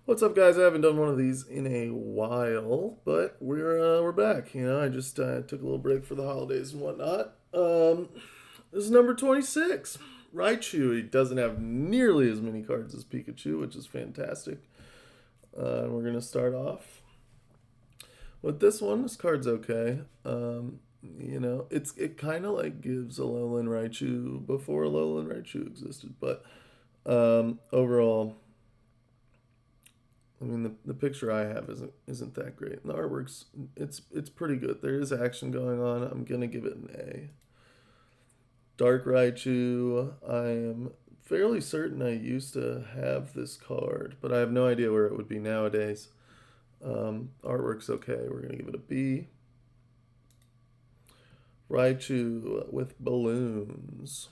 What's up, guys? I haven't done one of these in a while, but we're back. I just took a little break for the holidays and whatnot. This is number 26. Raichu. He doesn't have nearly as many cards as Pikachu, which is fantastic. And we're gonna start off with this one. This card's okay. It kind of like gives Alolan Raichu before Alolan Raichu existed, but overall. I mean, the picture I have isn't that great. And the artwork's it's pretty good. There is action going on. I'm gonna give it an A. Dark Raichu. I am fairly certain I used to have this card, but I have no idea where it would be nowadays. Artwork's okay. We're gonna give it a B. Raichu with balloons.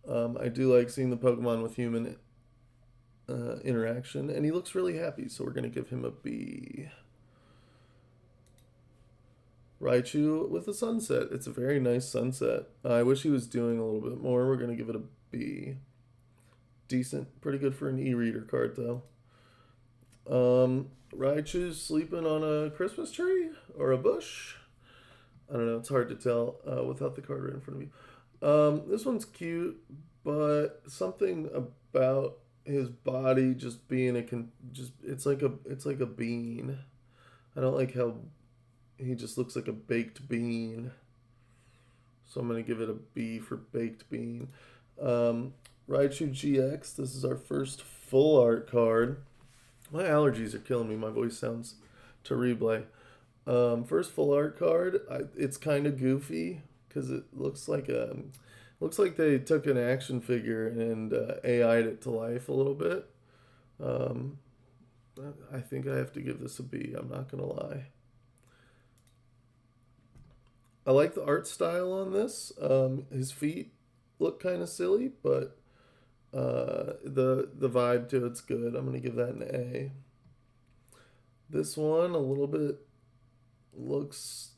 I do like seeing the Pokemon with human interaction, and he looks really happy, so we're going to give him a B. Raichu with a sunset. It's a very nice sunset. I wish he was doing a little bit more. We're going to give it a B. Decent. Pretty good for an e-reader card, though. Raichu's sleeping on a Christmas tree or a bush. I don't know. It's hard to tell without the card right in front of you. This one's cute, but something about his body just being it's like a bean. I don't like how he just looks like a baked bean. So I'm gonna give it a B for baked bean. Raichu GX. This is our first full art card. My allergies are killing me. My voice sounds terrible. First full art card. It's kind of goofy because it looks like they took an action figure and AI'd it to life a little bit. I think I have to give this a B. I'm not gonna lie. I like the art style on this. His feet look kind of silly, but the vibe to it's good. I'm gonna give that an A. This one a little bit looks.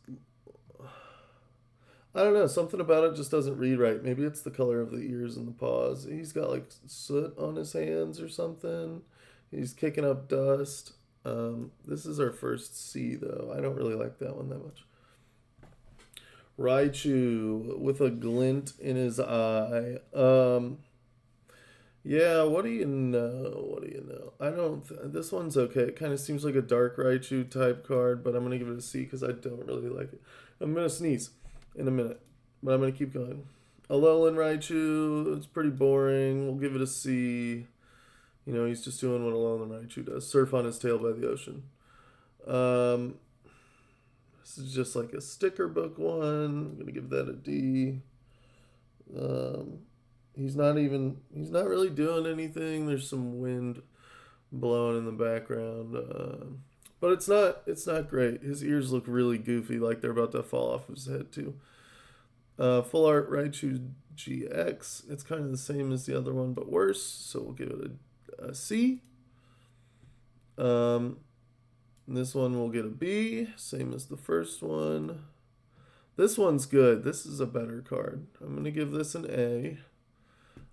I don't know. Something about it just doesn't read right. Maybe it's the color of the ears and the paws. He's got like soot on his hands or something. He's kicking up dust. This is our first C, though. I don't really like that one that much. Raichu with a glint in his eye. Yeah, what do you know? What do you know? I don't. This one's okay. It kind of seems like a dark Raichu type card, but I'm gonna give it a C because I don't really like it. I'm gonna sneeze in a minute, but I'm gonna keep going. Alolan Raichu. It's pretty boring. We'll give it a C. He's just doing what Alolan Raichu does: surf on his tail by the ocean. Um, this is just like a sticker book one. I'm gonna give that a D. Um, he's not really doing anything. There's some wind blowing in the background, but it's not great. His ears look really goofy, like they're about to fall off his head too. Full art Raichu GX. It's kind of the same as the other one, but worse. So we'll give it a C. This one will get a B, same as the first one. This one's good. This is a better card. I'm gonna give this an A.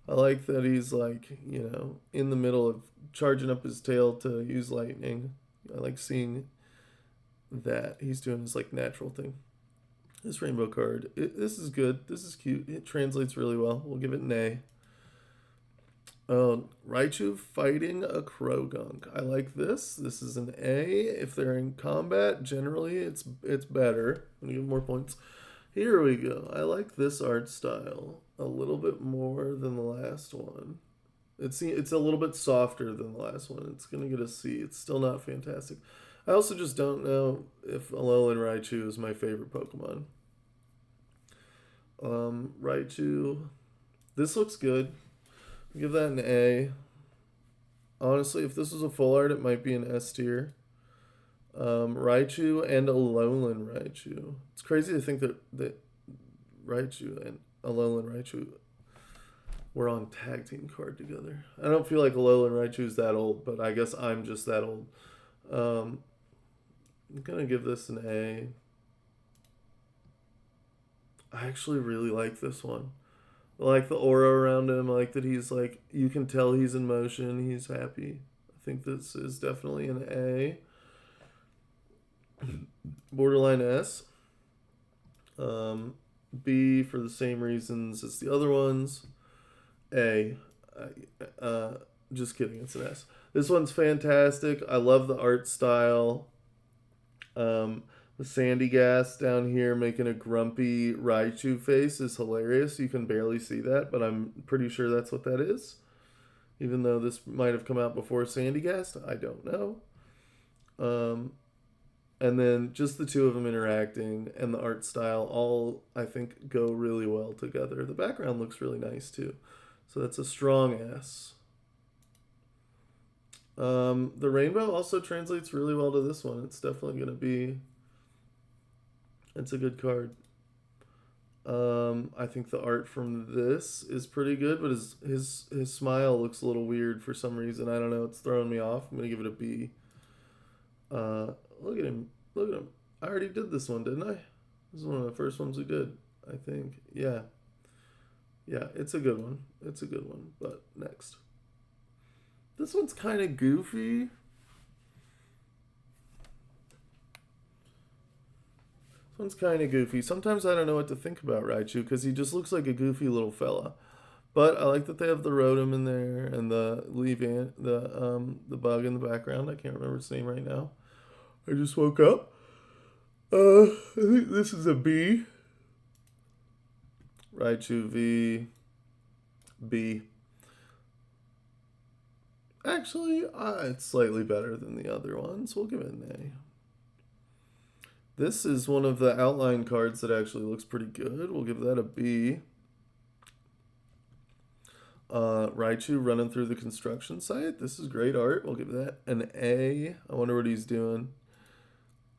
I like that he's like, in the middle of charging up his tail to use lightning. I like seeing that he's doing his like natural thing. This rainbow card, this is good. This is cute. It translates really well. We'll give it an A. Raichu fighting a Krogunk. I like this. This is an A. If they're in combat, generally it's better. I'm gonna give more points. Here we go. I like this art style a little bit more than the last one. It's a little bit softer than the last one. It's gonna get a C. It's still not fantastic. I also just don't know if Alolan Raichu is my favorite Pokemon. Raichu. This looks good. I'll give that an A. Honestly, if this was a full art, it might be an S tier. Raichu and Alolan Raichu. It's crazy to think that Raichu and Alolan Raichu were on tag team card together. I don't feel like Alolan Raichu's that old, but I guess I'm just that old. I'm gonna give this an A. I actually really like this one. I like the aura around him. I like that he's like, you can tell he's in motion. He's happy. I I think this is definitely an A. Borderline S. B for the same reasons as the other ones. A. Just kidding, it's an S. This one's fantastic. I love the art style. The sandy gas down here making a grumpy Raichu face is hilarious. You can barely see that, but I'm pretty sure that's what that is. Even though this might have come out before sandy gas, I don't know. And then just the two of them interacting and the art style all, I think, go really well together. The background looks really nice too. So that's a strong S. The rainbow also translates really well to this one. It's definitely going to be... It's a good card. I think the art from this is pretty good, but his smile looks a little weird for some reason. I don't know. It's throwing me off. I'm going to give it a B. Look at him. Look at him. I already did this one, didn't I? This is one of the first ones we did, I think. Yeah. Yeah, it's a good one. It's a good one. But next. This one's kind of goofy. This one's kind of goofy. Sometimes I don't know what to think about Raichu because he just looks like a goofy little fella. But I like that they have the Rotom in there and the the bug in the background. I can't remember its name right now. I just woke up. I think this is a B. Raichu V. B. Actually, it's slightly better than the other ones. We'll give it an A. This is one of the outline cards that actually looks pretty good. We'll give that a B. Raichu running through the construction site. This is great art. We'll give that an A. I wonder what he's doing.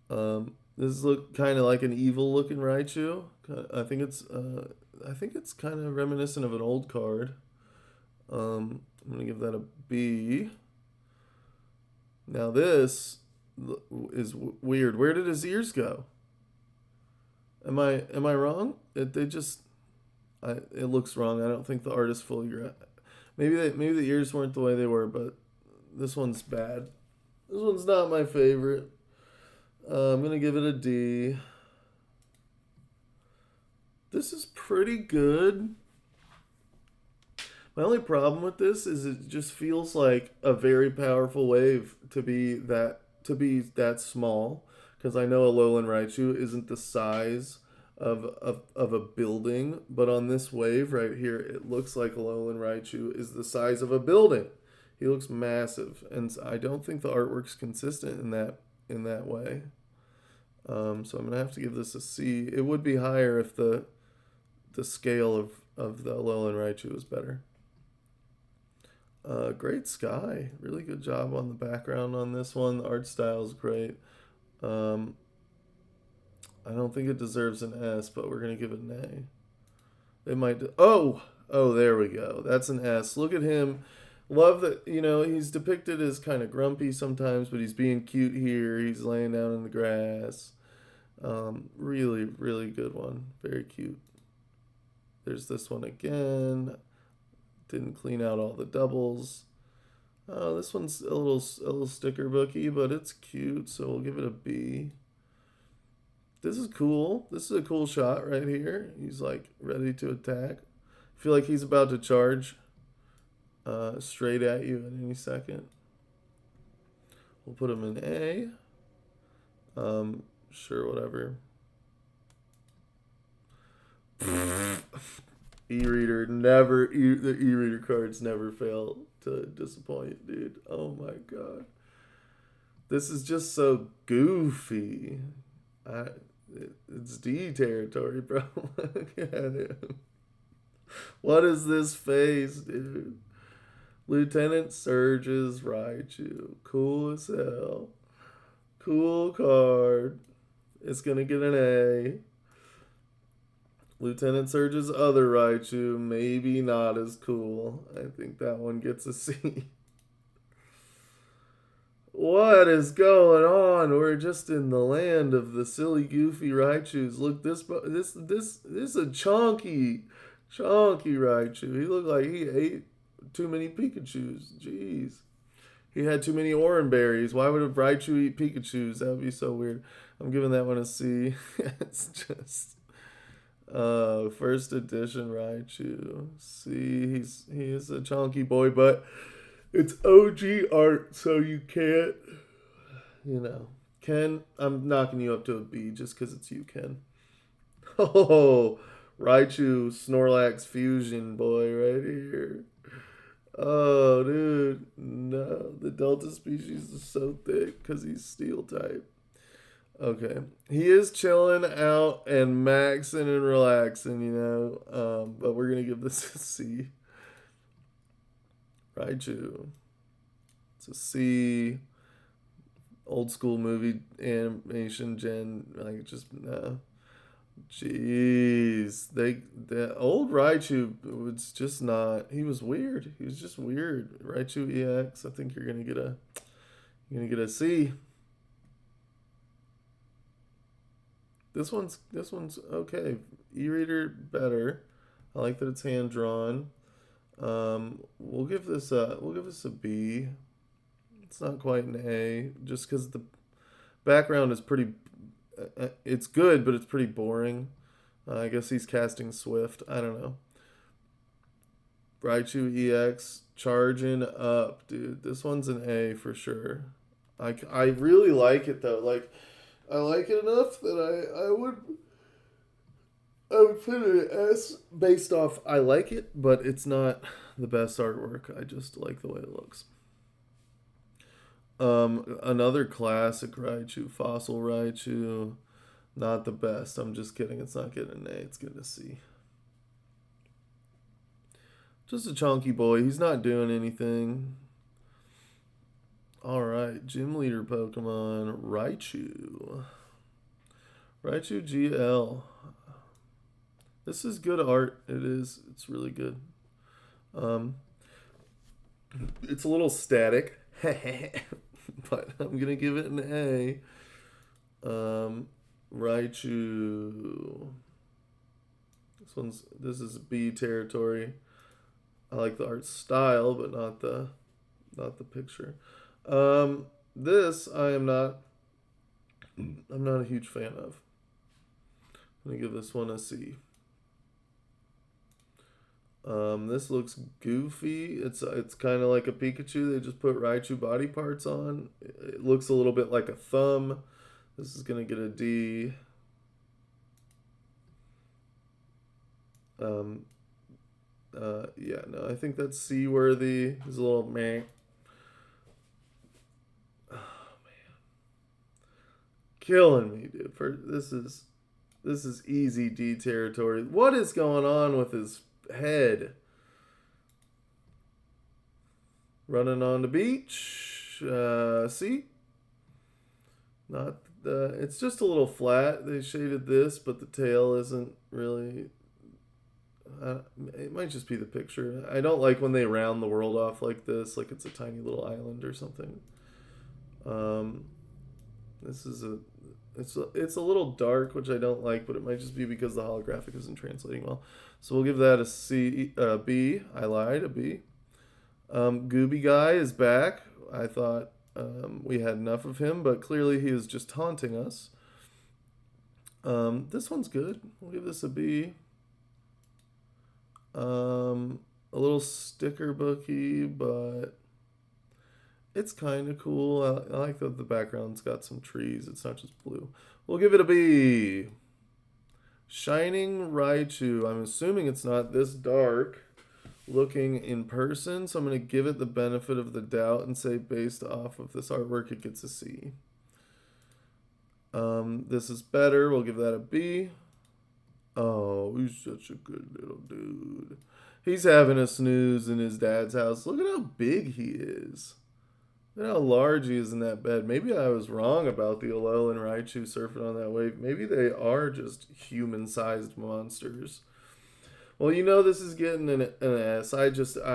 This look kind of like an evil looking Raichu. I think it's kind of reminiscent of an old card. I'm gonna give that a B. Now this is weird. Where did his ears go? Am I wrong? It looks wrong. I don't think the artist fully maybe the ears weren't the way they were, but this one's bad. This one's not my favorite. I'm gonna give it a D. This is pretty good. My only problem with this is it just feels like a very powerful wave to be that small. Because I know a Alolan Raichu isn't the size of a building, but on this wave right here, it looks like Alolan Raichu is the size of a building. He looks massive, and I don't think the artwork's consistent in that way. So I'm gonna have to give this a C. It would be higher if the scale of the Alolan Raichu was better. Great sky. Really good job on the background on this one. The art style is great. I don't think it deserves an S, but we're going to give it an A. It might... Oh, there we go. That's an S. Look at him. Love that, he's depicted as kind of grumpy sometimes, but he's being cute here. He's laying down in the grass. Really, really good one. Very cute. There's this one again. Didn't clean out all the doubles. This one's a little sticker booky, but it's cute, so we'll give it a B. This is cool. This is a cool shot right here. He's like ready to attack. I feel like he's about to charge straight at you at any second. We'll put him in A. Sure, whatever. E-reader the e-reader cards never fail to disappoint, dude. Oh my god. This is just so goofy. It's D territory, bro. Look at him. What is this face, dude? Lieutenant Surge's Raichu. Cool as hell. Cool card. It's gonna get an A. Lieutenant Surge's other Raichu, maybe not as cool. I think that one gets a C. What is going on? We're just in the land of the silly, goofy Raichus. Look, this is a chonky Raichu. He looked like he ate too many Pikachus. Jeez. He had too many orange berries. Why would a Raichu eat Pikachus? That would be so weird. I'm giving that one a C. It's just first edition Raichu. See, he is a chunky boy, but it's OG art, so you can't, you know. Ken, I'm knocking you up to a B just because it's you, Ken. Oh, Raichu Snorlax fusion boy right here. Oh, dude, no, the Delta species is so thick because he's Steel type. Okay, he is chilling out and maxing and relaxing, you know. But we're gonna give this a C. Raichu, it's a C. Old school movie animation gen, like just no. Jeez, the old Raichu was just not. He was weird. He was just weird. Raichu EX. I think you're gonna get a C. This one's okay. E-reader better. I like that it's hand drawn. We'll give this a B. It's not quite an A, just because the background is pretty. It's good, but it's pretty boring. I guess he's casting Swift. I don't know. Raichu EX charging up, dude. This one's an A for sure. I really like it though. Like I like it enough that I would put it an S based off I like it, but it's not the best artwork. I just like the way it looks. Another classic Raichu, Fossil Raichu. Not the best. I'm just kidding. It's not getting an A. It's getting a C. Just a chunky boy. He's not doing anything. All right. Gym leader Pokemon Raichu. Raichu GL. This is good art. It is. It's really good. Um, it's a little static, but I'm gonna give it an A. Raichu. This is B territory. I like the art style, but not the picture. This I'm not a huge fan of. I'm gonna give this one a C. This looks goofy. It's kind of like a Pikachu. They just put Raichu body parts on. It looks a little bit like a thumb. This is gonna get a D. Yeah, no, I think that's C worthy. It's a little meh. Oh man, killing me, dude. This is easy D territory. What is going on with his head? Running on the beach. See? Not the. It's just a little flat. They shaded this, but the tail isn't really. It might just be the picture. I don't like when they round the world off like this, like it's a tiny little island or something. This is it's a little dark, which I don't like, but it might just be because the holographic isn't translating well. So we'll give that a C, B. I lied, a B. Gooby Guy is back. I thought we had enough of him, but clearly he is just taunting us. This one's good. We'll give this a B. A little sticker booky, but it's kind of cool. I like that the background's got some trees. It's not just blue. We'll give it a B. Shining Raichu. I'm assuming it's not this dark looking in person, so I'm going to give it the benefit of the doubt and say based off of this artwork, it gets a C. This is better. We'll give that a B. Oh, he's such a good little dude. He's having a snooze in his dad's house. Look at how big he is. Look at how large he is in that bed. Maybe I was wrong about the Alolan Raichu surfing on that wave. Maybe they are just human-sized monsters. Well, this is getting an S. I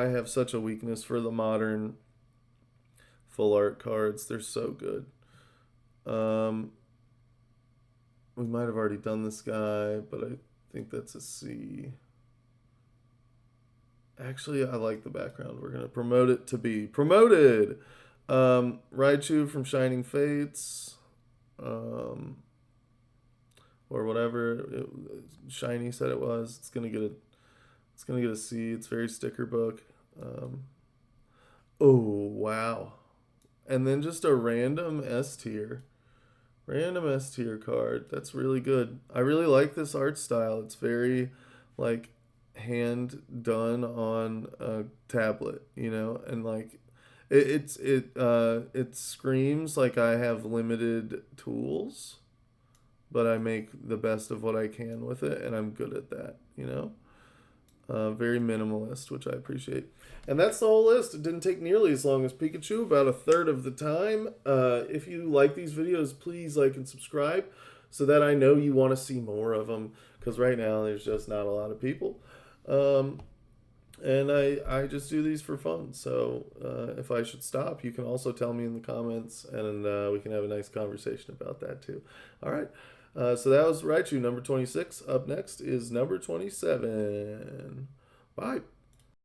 have such a weakness for the modern full art cards. They're so good. We might have already done this guy, but I think that's a C. Actually, I like the background. We're going to promote it to be promoted. Raichu from Shining Fates, um, or whatever Shiny said it was. It's gonna get a C. It's very sticker book. Um, oh wow! And then just a random S tier. Random S tier card. That's really good. I really like this art style. It's very like hand done on a tablet, you know, and like it screams like I have limited tools, but I make the best of what I can with it, and I'm good at that, you know. Very minimalist, which I appreciate. And that's the whole list. It didn't take nearly as long as Pikachu, about a third of the time. If you like these videos, please like and subscribe so that I know you want to see more of them. Because right now, there's just not a lot of people. Um, and I just do these for fun. So if I should stop, you can also tell me in the comments, and we can have a nice conversation about that too. All right. So that was Raichu, number 26. Up next is number 27. Bye.